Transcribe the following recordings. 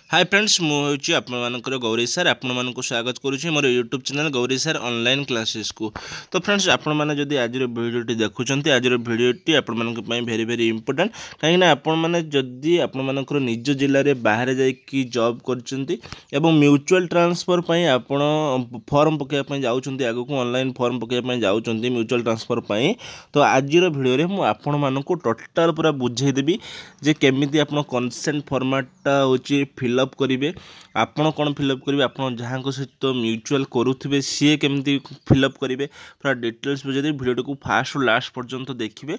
Hi friends मुझे आपंकर Gauri sir आपको स्वागत करुच्ची मोर YouTube channel Gauri sir online classes को। तो फ्रेंड्स आपड़ी आज भिडियोटी देखुं आज भिडियोटी आपंपाई भेरी भेरी इंपोर्टाट कहीं आपने जदि आपर निज जिले में बाहर जाकि जॉब कर म्यूचुअल ट्रांसफर आप फॉर्म पकाइवाई जाऊँच आगक ऑनलाइन फॉर्म पकाइवाई जाऊँच म्यूचुअल ट्रांसफर तो आज भिडियो मुझे आपण को टोटाल पूरा बुझेदेवी जे केमिति आप कंसेंट फॉर्मेटा होची फिलअप करेंगे आपड़ कौन फिलअप करेंगे आप जहाँ सहित म्यूचुअल करुवे सी केमी फिलअप करेंगे पूरा डिटेल्स बुझे भिडियो को फास्ट और लास्ट पर्यंत देखिए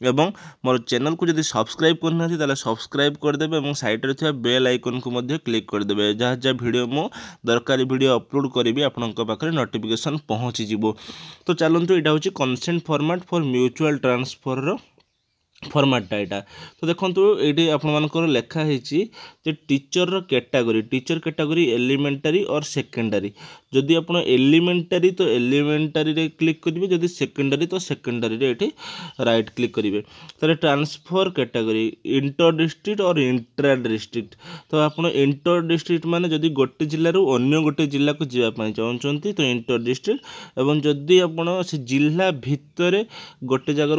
और मोर चैनल को जब सब्सक्राइब करना सब्सक्राइब करदे और साइड थे बेल आइकन को क्लिक करदे जहाँ जहाँ भिडियो मो दरकारी भिडियो अपलोड करी आपण पाखे नोटिफिकेशन पहुँची। तो चलते यहाँ हूँ consent format for mutual transfer form data यहाँ। तो देखो ये आपर लिखाही टीचर कैटेगरी एलिमेंटारी और सेकेंडरी जदि आप एलिमेंटारी तो एलिमेंटारी रे क्लिक करेंगे जदि सेकेंडरी तो सेकेंडरी रे ये राइट क्लिक करेंगे। तो ट्रांसफर कैटेगरी इंटर डिस्ट्रिक्ट और इंट्रा डिस्ट्रिक्ट तो आप इंटर डिस्ट्रिक्ट माने जदि गोटे जिलूर अन्य गोटे जिला को जावाई चाहते तो इंटर डिस्ट्रिक्ट और जदि आप जिला भितर गोटे जगार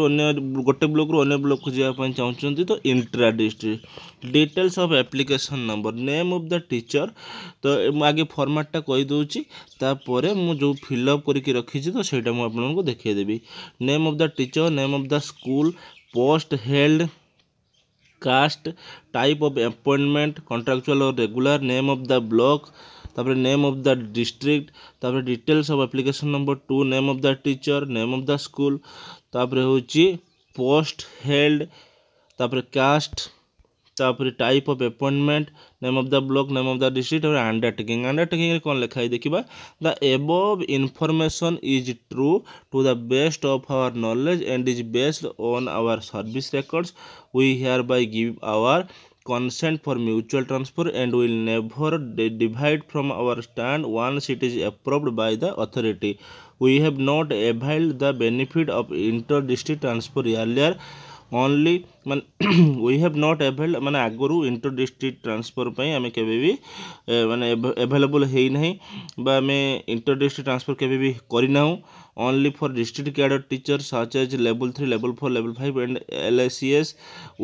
गोटे ब्लॉक रू अन्य ब्लॉक को जावाई चाहते तो intra district. Details of application number name of the teacher तो आगे फॉर्मेटा कहीदे तापर मु जो फिलअप करके रखी तो सहीटा मुझे देखीदेवी name of the teacher name of the school post held caste type of appointment contractual और regular name of the block तापर नेम ऑफ द डिस्ट्रिक्ट तापर details of application number 2 name of the teacher name of the school तापर होची post held तापर caste तापर type of appointment name of the block name of the district और undertaking कौन लिखाई देखा the above information is true to the best of our knowledge and is based on our service records we hereby give our consent for mutual transfer and will never divide from our stand once it is approved by the authority. We have not availed the benefit of inter-district transfer earlier only man we have not availed माने आगरू inter district transfer पे आमे केबे भी माने available है नहीं बा आमे इंटर डिस्ट्रिक्ट ट्रांसफर केबे भी करिना only for district cadre teachers such as level 3 level 4 level 5 and LACS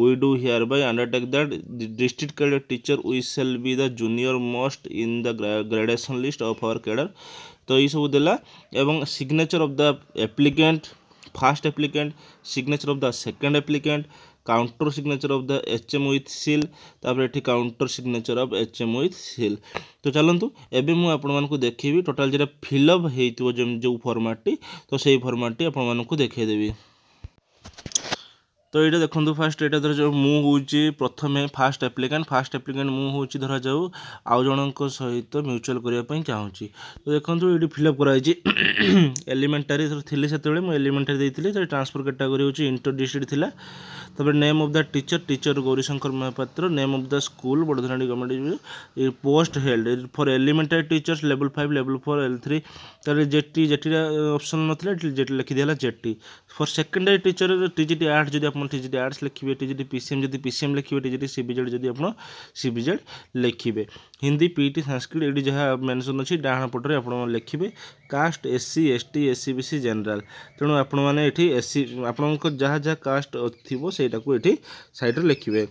we do hereby undertake that the district cadre teacher we shall be the junior most in the gradation list of our cadre। तो ये सब देला एवं signature of the applicant first applicant signature of the second applicant counter signature of the HM with seal तापर एठी counter signature of HM with seal. तो चलतु एबे मु आपण मानकु देखिबी टोटल जेटा फिलअप हेइतो जो फॉर्मेटटी तो सही फॉर्मेटटी आपण मानकु देखै देबी। तो ये देखो फास्ट ये धर जो मुझे प्रथम फास्ट एप्लिकेंट मुझे धरा जाऊ आउ जन सहित म्यूचुअल करने चाहूँगी। तो देखो ये फिलअप कराई एलिमेंटारी थी से मुझे एलिमेंटारी देती ट्रांसफर कैटेगरी हूँ इंटर डिस्ट्रिक्ट थिला तब name of the teacher Gaurishankar Mahapatra name of the school Badadhanadi government post held for elementary teachers level 5 level 4 L3 तर जेटी ऑप्शन नाला जेटी लिखिदेला JT for secondary teacher TGT arts जब आप TGT arts लिखिए TGT PCM जब PCM लिखिए TGT CBZ जब आप CBZ लिखिए हिंदी PET संस्कृत ये जहाँ मेंशन अच्छी डाण पटे आप लिखिए caste SC ST SC BC general तेणु आपण मैंने SC आपण जहाँ जहाँ कास्ट थी सेटा को ये साइड लिखिए।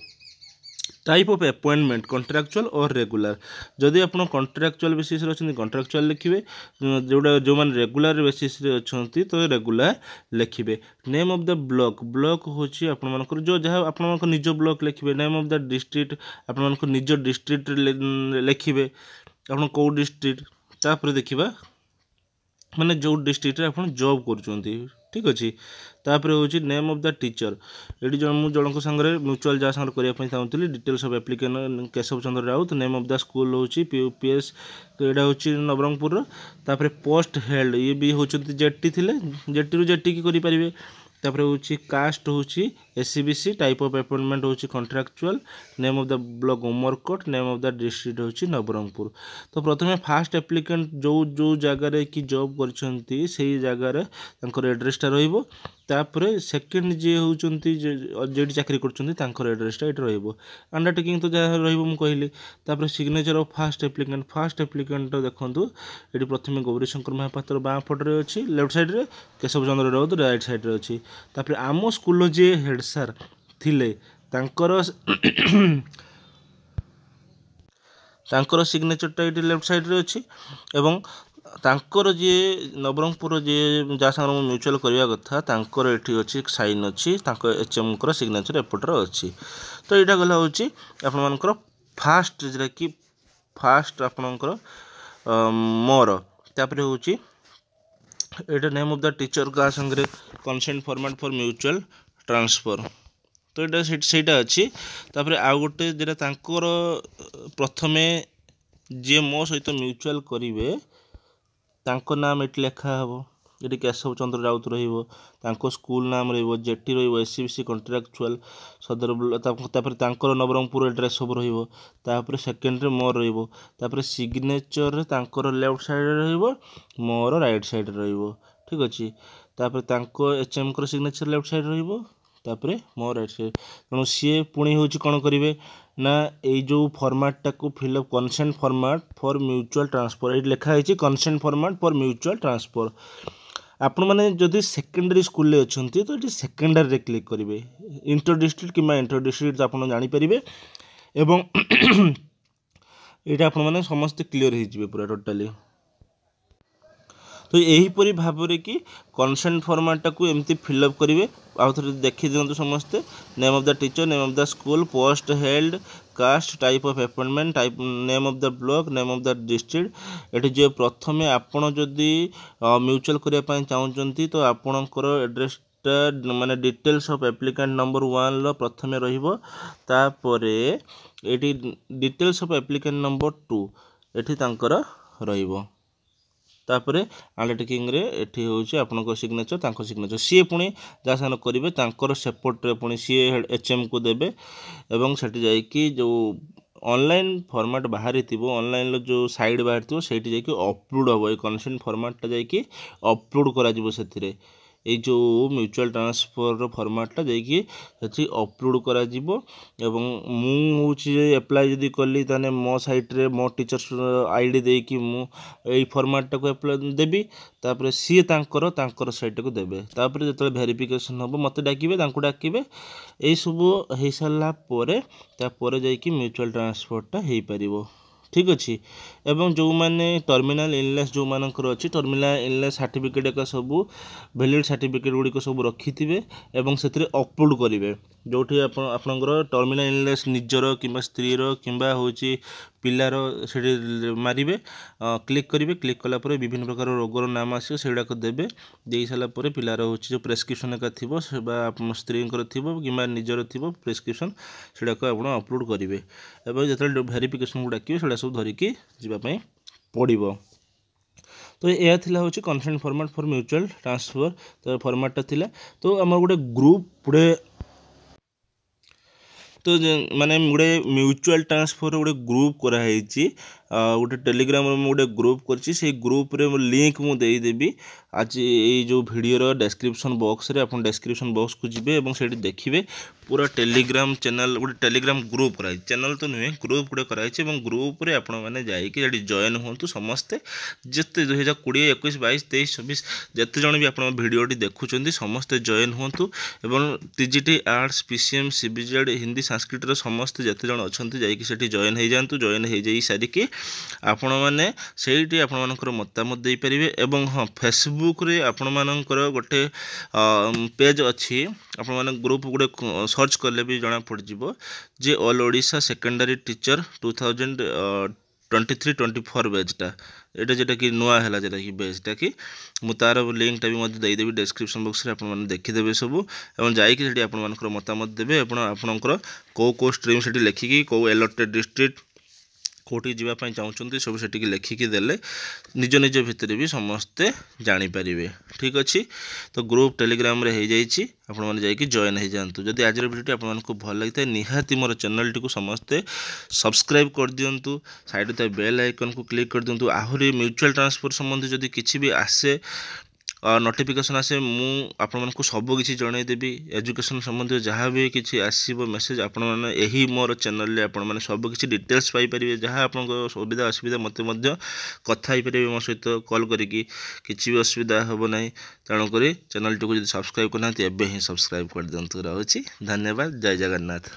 टाइप ऑफ अपॉइंटमेंट कॉन्ट्रैक्चुअल और रेगुलर जदि आप कॉन्ट्रैक्चुअल बेसिस अच्छा कॉन्ट्रैक्चुअल लिखिए जोड़ा जो मैंने रेगुलर बेसिस अच्छा तो रेगुलर लिखिए। नेम ऑफ द ब्लॉक हूँ आपर जो जहाँ आप निज ब्लॉक लिखिए नेम ऑफ द डिस्ट्रिक्ट आप निज डिस्ट्रिक्ट लिखिए आप कौ डिस्ट्रिक्ट तापर देखा माने जो डिस्ट्रिक्ट आप जॉब कर ठीक अच्छे। तापर हूँ नेम ऑफ द टीचर ये जन सागर म्यूचुअल जहाँ सागर करने चाहूँगी details of applicant Keshav Chandra Raut name of the school हूँ PUPS तो यहाँ हूँ नवरंगपुर तापर पोस्ट हेल्ड ये भी हूँ जेटी थे जेटी रू जेटी की करें तापर हूँ कास्ट हूँ एससीबीसी टाइप ऑफ अपॉइंटमेंट होची contractual name of the block Umerkote name of the district होची नवरंगपुर। तो प्रथमे फास्ट एप्लिकेंट जो जो जगार कि जॉब करछंती सेही जगार तांकर एड्रेसटा रहिबो तापर सेकेंड जी होउचंती जेडी चाकरी करछंती तांकर एड्रेसटा एटा रहिबो अंडरटेकिंग तो जहाँ रहिबो मु कहली तापर सिग्नेचर ऑफ फास्ट एप्लिकेंट तो देखंतु एटी प्रथमे गौरीशंकर महापात्र बाँ पटरे अछि लेफ्ट साइड रे केशव चंद्र राउत राइट साइड रे अछि तापर आम स्कूल जे हेड सर थिले तांकर तांकर सिग्नेचरटा ये लेफ्ट साइड रे अछि एवं तांकर जे नवरंगपुर जे जा संग म्यूचुअल करबा कथा तांकर एठी अछि साइन अछि तांकर एचएम कर सिग्नेचर एपटर अछि। तो एटा गला होछि आपन मानकर फास्ट जेरा कि फास्ट आपनकर मोर तापर होछि एटा नेम ऑफ द टीचर का संगे consent format for mutual transfer. तो एटा सेटा अछि तापर आ गोटे जेरा तांकर प्रथमे जे मो सहित म्यूचुअल करिवे तांको नाम एटी लेखा हबो एटी केशव चंद्र राउत रहिबो तांको स्कूल नाम रहिबो जेटी रहिबो एससीबीसी कॉन्ट्रैक्चुअल सदर तापर तांकर नवरंगपुर एड्रेस सब रहिबो तापर सेकेंड रे मोर रहिबो तापर सिग्नेचर रे तांकर लेफ्ट साइड रे रहिबो मोर राइट साइड रे रहिबो ठीक अछि तापर तांको एचएम कर सिग्नेचर लेफ्ट साइड रहिबो तापर मोर राइट साइड तेणु सी पुणी होची कोन करिवे ना ए जो फॉर्मेट टाको fill up consent format for mutual transfer ये लिखा है consent format for mutual transfer आपण मैंने जदि सेकेंडरी स्कूल ले अच्छी तो ये सेकेंडरी रे क्लिक करेंगे इंटर डिस्ट्रिक्ट कि इंटर डिस्ट्रिक्ट आप जानीपर एवं यहाँ आपण मैंने समस्ते क्लीयर हो पूरा टोटाली। तो यहीपरी भाव कि कंसेंट फॉर्मेटा को एमती फिलअप करेंगे आउ थे देखी दिखाँ समस्ते name of the teacher name of the school post held caste type of appointment type name of the block name of the district ये जो प्रथम आपण जदि म्यूचुअल करने चाहते तो आपणकर एड्रेसटा माने डिटेल्स ऑफ एप्लिकेंट नंबर 1 प्रथमे रहिबो तापर eighty details of applicant number 2 eighty तांकर रहिबो तापर अंडरटेकिंग रे एठी होची आपनको सिग्नेचर तांको सिग्नेचर सी पुणी जा सान करिवे तांकर सेपट रे पुणी सी एचएम को देबे एवं सेठी जाई कि जो ऑनलाइन फॉर्मेट बाहरी थिबो ऑनलाइन जो साइड बाहर थिबो सेठी जाई कि अपलोड होबो ए कंसेंट फॉर्मेट जाई कि अपलोड करा जिवो सेथिरे ये जो म्यूचुअल ट्रांसफर फॉर्मेटा जाकि अपलोड करा जिवो एवं मुझे एप्लाय जदि कली ताने मो साइट रे मो टीचर्स आईडी देकी मु एई फॉर्मेटा को एप्लाय देबी तापर सी तांकर साइट को देबे तापर जतले वेरिफिकेशन होबो मते डाकिबे तांको डाकिबे एई सब हे साला परे तापर जाकि म्यूचुअल ट्रांसफरटा हेई परिबो ठीक अच्छी एवं जो मैंने टर्मिनाल इलनेस जो मानकर अच्छी टर्मिनाल इलनेस सर्टिफिकेट एक सब वैलिड सर्टिफिकेट गुड़िक सब रखिथे एवं से अपलोड करेंगे जो आपंकर टर्मिनाल इलनेस निजर कि स्त्री कि पिलार से मारे क्लिक करेंगे क्लिक कलापर विभिन्न प्रकार रोगर नाम आसो से देवे दे सारापर पिलार हूँ जो प्रेस्क्रिप्शन एक थी स्त्री थी कि निजर थी प्रेस्क्रिप्शन से अपलोड करेंगे और जो वेरिफिकेशन को डाकिए से सब धरिकी जावाई पड़ो। तो यह हूँ consent format for mutual transfer तो फॉर्मेटा थिला तो आम गोटे ग्रुप पुड़े तो माने गोटे म्यूचुअल ट्रांसफर गोटे ग्रुप कराई गोटे टेलीग्राम गोटे ग्रुप कर ग्रुप रे लिंक मुझे देवी आज ये जो वीडियो डेस्क्रिप्शन बॉक्स रे अपन डेस्क्रिप्शन बॉक्स को जीवे और से देखिए पूरा टेलीग्राम चैनल गोटे टेलीग्राम ग्रुप कराई चैनल तो नुहे ग्रुप गोटे कराई ग्रुप रे आपण मैंने जाकि जॉइन हूँ समस्ते जिते 2020 21 22 23 24 जिते जन भी आप भिडियोटी देखुं समस्ते जॉइन हूँ एवं TGT arts PCM CBZ Hindi Sanskrit समस्ते जिते जन अच्छा जाकि जॉइन हो जातु जॉइन हो जा सारिकी आपण मैंने से आपर मतामत दे पारे एवं हाँ फेसबुक रे आपण मानकर गोटे पेज अच्छी आपण मैंने ग्रुप गोटे सर्च कले भी जना पड़ो जे ऑल ओडिशा सेकेंडरी टीचर 2023-24 बेचटा एटा जेटा कि नुआ है जेटा कि बेचटा कि तार लिंकटा भी देदेवी डेस्क्रिप्शन बॉक्स रे आपण मैंने देखीदेवे सब और जाकि आपंकर मतामत देवे आपंकर कौ स्ट्रीम से लिखिकी कौ एलोटेड डिस्ट्रिक्ट कौटी जावाई चाहते सब से लिखिकी देले निज निज भितर भी समस्ते जानीपारे। ठीक अच्छे तो ग्रुप टेलीग्राम रे हो जाइए आपण मैंने जाकि जॉइन हो जातु। जदि आज भिडियोटी आपको भल लगी था निहाती मोर चैनल टी समस्ते सब्सक्राइब कर दिंतु। साइड थे बेल आइकन को क्लिक कर दिंतु। आहरी म्यूचुअल ट्रांसफर संबंधी जदि किसी भी आसे नोटिफिकेशन आसे मु आपण को सबकि जनईदेवी। एजुकेशन संबंधी जहाँ भी किसी आसो मेसेज आपण मैंने यही मोर चैनल आपण मैंने सबकि डिटेल्स पाइपर जहाँ आप सुविधा असुविधा मत कथा पारे मो सहित कॉल करी किसी भी असुविधा हम ना। तेणुक चैनल टी को सब्सक्राइब करना एवं ही सब्सक्राइब कर दिंतु। रहुछि धन्यवाद। जय जगन्नाथ।